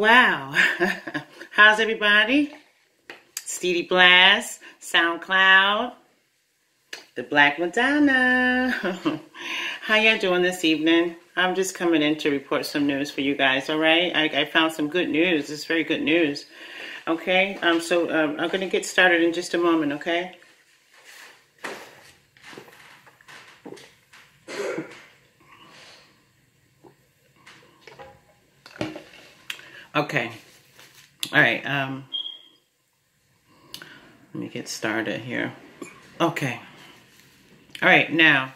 Wow. How's everybody? It's DEDEBLASS, SoundCloud, the Black Madonna. How y'all doing this evening? I'm just coming in to report some news for you guys, all right? I found some good news. It's very good news. Okay, so I'm going to get started in just a moment, okay? Okay. All right. Let me get started here. Okay. All right. Now,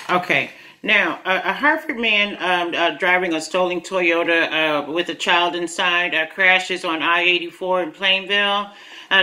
okay. Now, a Hartford man driving a stolen Toyota with a child inside crashes on I-84 in Plainville.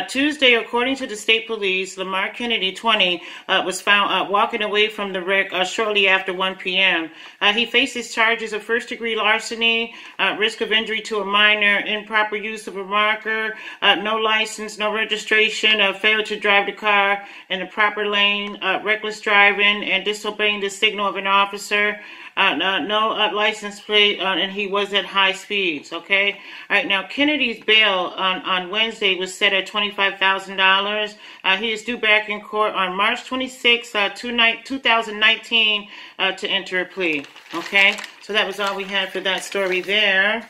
Tuesday, according to the state police, Lamar Kennedy, 20, was found walking away from the wreck shortly after 1 p.m. He faces charges of first-degree larceny, risk of injury to a minor, improper use of a marker, no license, no registration, failure to drive the car in the proper lane, reckless driving, and disobeying the signal of an officer. No license plate, and he was at high speeds, okay? All right, now, Kennedy's bail on Wednesday was set at $25,000. He is due back in court on March 26, 2019, to enter a plea, okay? So that was all we had for that story there.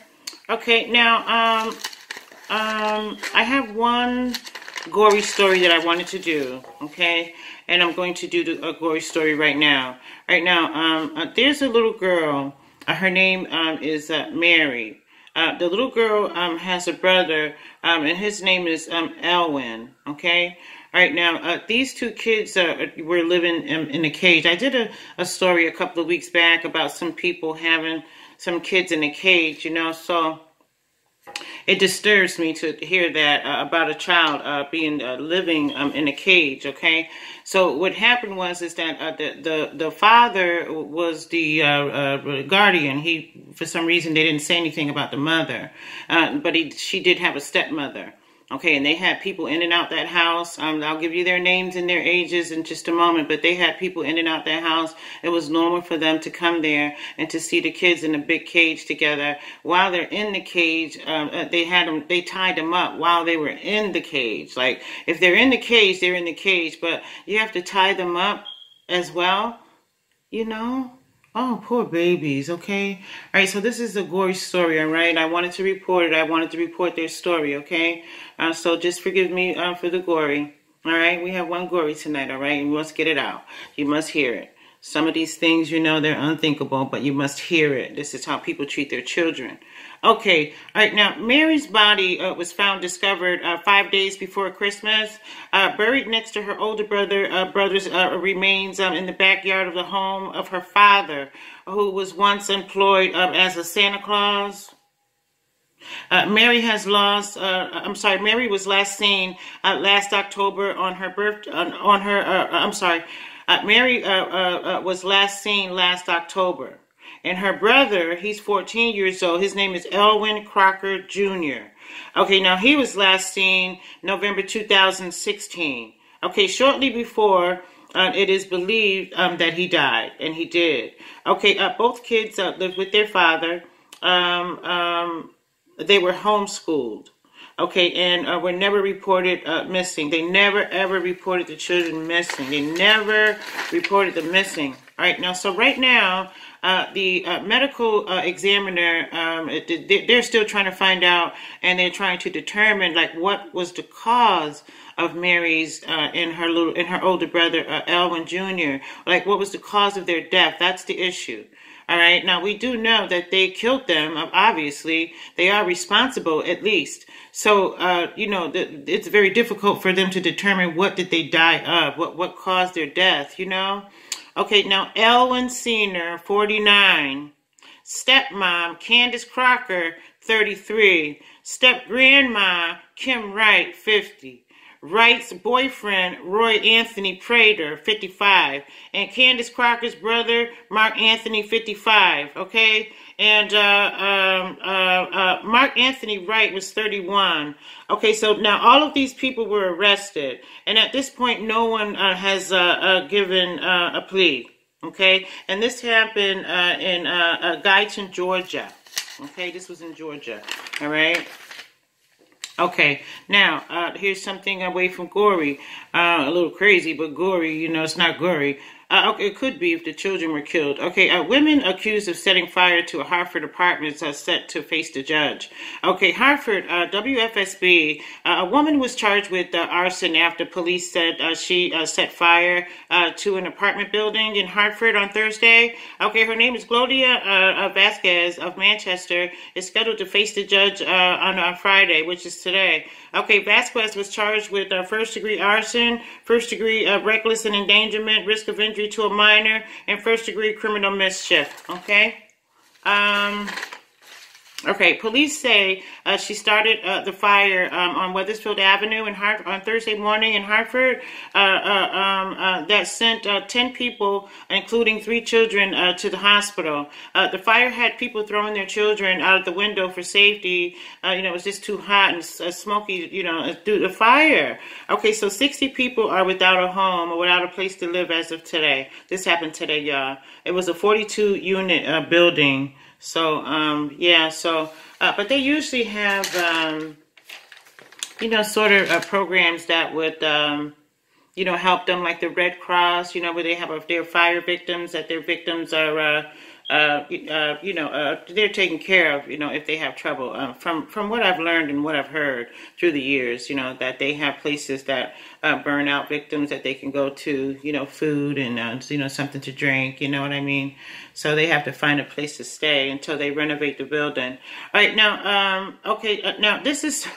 Okay, now, I have one gory story that I wanted to do, okay? And I'm going to do a gory story right now. Right now, there's a little girl. Her name is Mary. The little girl has a brother, and his name is Elwin. Okay. All right. Now, these two kids were living in a cage. I did a story a couple of weeks back about some people having some kids in a cage. You know, so it disturbs me to hear that about a child being living in a cage. Okay, so what happened was that the father was the guardian. He, for some reason, they didn't say anything about the mother, but she did have a stepmother. Okay, and they had people in and out that house. I'll give you their names and their ages in just a moment, but they had people in and out that house. It was normal for them to come there and to see the kids in a big cage together. While they're in the cage, they tied them up while they were in the cage. Like, if they're in the cage, they're in the cage, but you have to tie them up as well, you know? Oh, poor babies, okay? All right, so this is a gory story, all right? I wanted to report it. I wanted to report their story, okay? So just forgive me for the gory, all right? We have one gory tonight, all right? You must get it out. You must hear it. Some of these things, you know, they're unthinkable, but you must hear it. This is how people treat their children. Okay, all right, now, Mary's body was discovered 5 days before Christmas, buried next to her older brother's remains in the backyard of the home of her father, who was once employed as a Santa Claus. Mary was last seen last October on her Mary was last seen last October. And her brother, he's 14 years old. His name is Elwin Crocker Jr. Okay, now he was last seen November 2016. Okay, shortly before, it is believed that he died, and he did. Okay, both kids lived with their father. They were homeschooled. Okay, and were never reported missing. They never, ever reported the children missing. They never reported them missing. All right, now, so right now, the medical examiner, they're still trying to find out, and they're trying to determine, like, what was the cause of Mary's and her older brother, Elwin Jr. Like, what was the cause of their death? That's the issue. All right. Now, we do know that they killed them. Obviously, they are responsible, at least. So, you know, it's very difficult for them to determine what did they die of, what caused their death, you know. Okay, now, Elwin Sr., 49. Stepmom, Candace Crocker, 33. Step-grandma, Kim Wright, 50. Wright's boyfriend, Roy Anthony Prater, 55. And Candace Crocker's brother, Mark Anthony, 55. Okay? And Mark Anthony Wright was 31. Okay, so now all of these people were arrested. And at this point, no one has given a plea. Okay, and this happened in Guyton, Georgia. Okay, this was in Georgia. All right. Okay, now, here's something away from gory. A little crazy, but gory, you know, it's not gory. Okay, it could be if the children were killed. Okay, women accused of setting fire to a Hartford apartment are set to face the judge. Okay, Hartford, WFSB, a woman was charged with arson after police said she set fire to an apartment building in Hartford on Thursday. Okay, her name is Gloria Vasquez of Manchester, is scheduled to face the judge on Friday, which is today. Okay, Vasquez was charged with first-degree arson, first-degree reckless and endangerment, risk of injury to a minor, and first-degree criminal mischief. Okay. Okay, police say she started the fire on Wethersfield Avenue on Thursday morning in Hartford that sent 10 people, including 3 children, to the hospital. The fire had people throwing their children out of the window for safety. You know, it was just too hot and smoky, you know, due to the fire. Okay, so 60 people are without a home or without a place to live as of today. This happened today, y'all. It was a 42-unit building. So, yeah, so, but they usually have, you know, sort of programs that would, you know, help them, like the Red Cross, you know, where they have their fire victims, that their victims are, you know, they're taken care of, you know, if they have trouble. From what I've learned and what I've heard through the years, you know, that they have places that burn out victims that they can go to, you know, food and, you know, something to drink, you know what I mean? So they have to find a place to stay until they renovate the building. All right, now, okay, now this is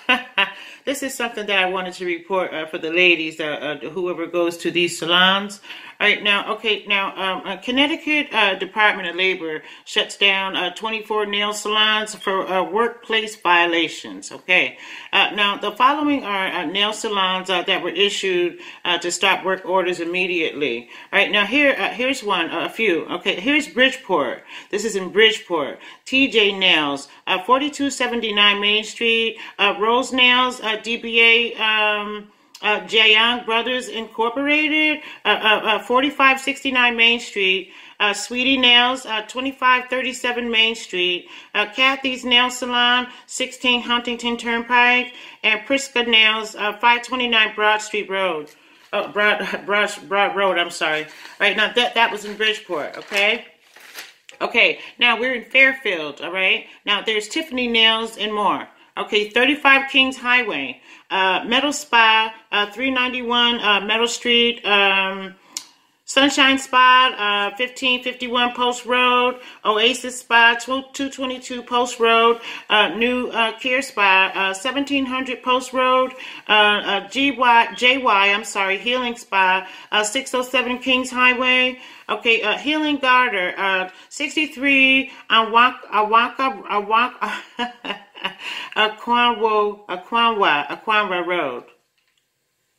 this is something that I wanted to report for the ladies, whoever goes to these salons. All right, now, okay, now, Connecticut Department of Labor shuts down 24 nail salons for workplace violations, okay? Now, the following are nail salons that were issued to stop work orders immediately. All right, now, here's one, a few. Okay, here's Bridgeport. This is in Bridgeport. TJ Nails, 4279 Main Street. Rose Nails, DBA... Jayang Brothers Incorporated, 4569 Main Street. Sweetie Nails, 2537 Main Street. Kathy's Nail Salon, 16 Huntington Turnpike. And Priska Nails, 529 Broad Street Road. Broad Road, I'm sorry. All right, now that was in Bridgeport, okay? Okay, now we're in Fairfield, all right? Now there's Tiffany Nails and more. Okay, 35 Kings Highway, Metal Spa, 391 Metal Street, Sunshine Spa, 1551 Post Road, Oasis Spa, 222 Post Road, New Care Spa, 1700 Post Road, Healing Spa, 607 Kings Highway. Okay, Healing Garter, 63 Aquanwa Road.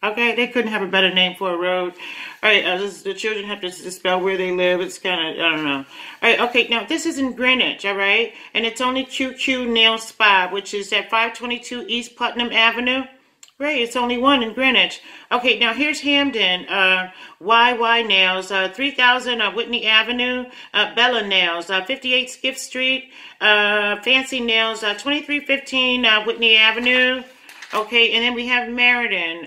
Okay, they couldn't have a better name for a road. All right, the children have to spell where they live. It's kind of, I don't know. All right, okay, now this is in Greenwich, all right? And it's only QQ Nail Spa, which is at 522 East Putnam Avenue. Great, it's only one in Greenwich. Okay, now here's Hamden, YY Nails, 3000 Whitney Avenue, Bella Nails, 58 Skiff Street, Fancy Nails, 2315 Whitney Avenue. Okay, and then we have Meriden,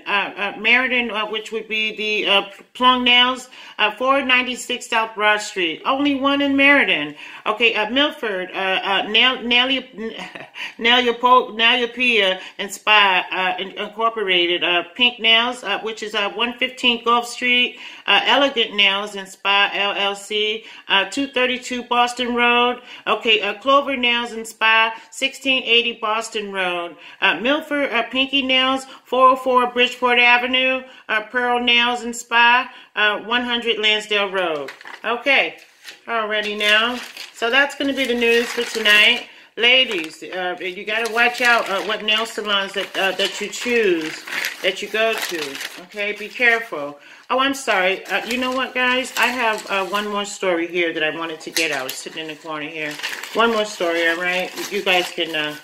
which would be the Plum Nails, 496 South Broad Street. Only one in Meriden. Okay, Milford, Naliapia and Spa Incorporated, Pink Nails, which is 115 Gulf Street, Elegant Nails and Spa LLC, 232 Boston Road. Okay, Clover Nails and Spa, 1680 Boston Road. Milford Pinky Nails, 404 Bridgeport Avenue. Pearl Nails and Spa, 100 Lansdale Road. Okay, alrighty now. So that's going to be the news for tonight. Ladies, you got to watch out what nail salons that you choose, that you go to. Okay, be careful. Oh, I'm sorry. You know what, guys? I have one more story here that I wanted to get out. It's sitting in the corner here. One more story, all right? You guys can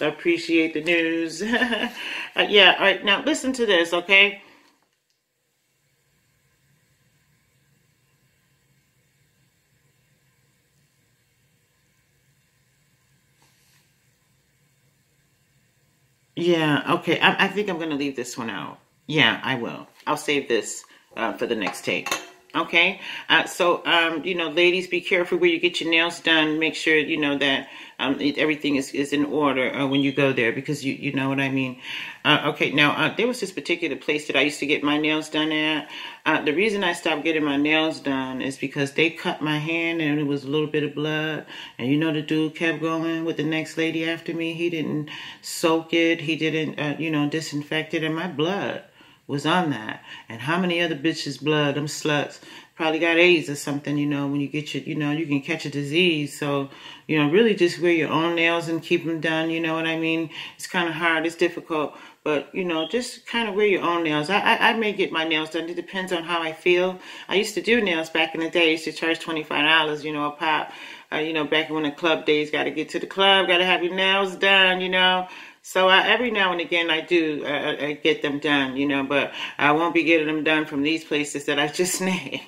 appreciate the news. Yeah, all right. Now, listen to this, okay? Yeah, okay. I think I'm going to leave this one out. Yeah, I will. I'll save this for the next take. Okay? You know, ladies, be careful where you get your nails done. Make sure, you know, that everything is in order when you go there, because you know what I mean. Okay, now, there was this particular place that I used to get my nails done at. The reason I stopped getting my nails done is because they cut my hand and it was a little bit of blood. And you know, the dude kept going with the next lady after me. He didn't soak it. He didn't, you know, disinfect it. And my blood was on that. And how many other bitches' blood, them sluts, probably got AIDS or something, you know, when you get your, you know, you can catch a disease. So, you know, really just wear your own nails and keep them done, you know what I mean? It's kind of hard, it's difficult, but, you know, just kind of wear your own nails. I may get my nails done. It depends on how I feel. I used to do nails back in the day. I used to charge $25, you know, a pop. You know, back when the club days, got to get to the club, got to have your nails done, you know. So every now and again I do I get them done, you know, but I won't be getting them done from these places that I just named.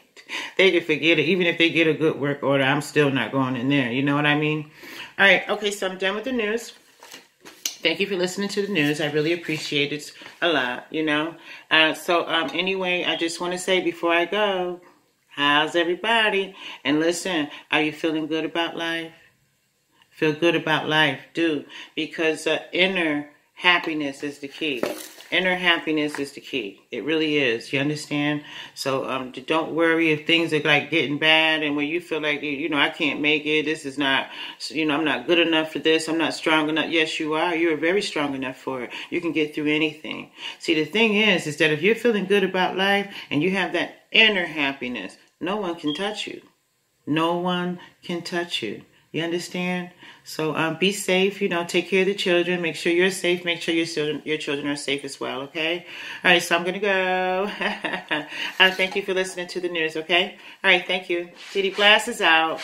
They can forget it. Even if they get a good work order, I'm still not going in there. You know what I mean? All right. Okay, so I'm done with the news. Thank you for listening to the news. I really appreciate it a lot, you know. Anyway, I just want to say before I go, how's everybody? And listen, are you feeling good about life? Feel good about life, do. Because inner happiness is the key. Inner happiness is the key. It really is. You understand? So don't worry if things are like getting bad and when you feel like, you know, I can't make it. This is not, you know, I'm not good enough for this. I'm not strong enough. Yes, you are. You're very strong enough for it. You can get through anything. See, the thing is that if you're feeling good about life and you have that inner happiness, no one can touch you. No one can touch you. You understand? So be safe, you know, take care of the children. Make sure you're safe. Make sure your children are safe as well, okay? All right, so I'm going to go. Thank you for listening to the news, okay? All right, thank you. DEDEBLASS is out.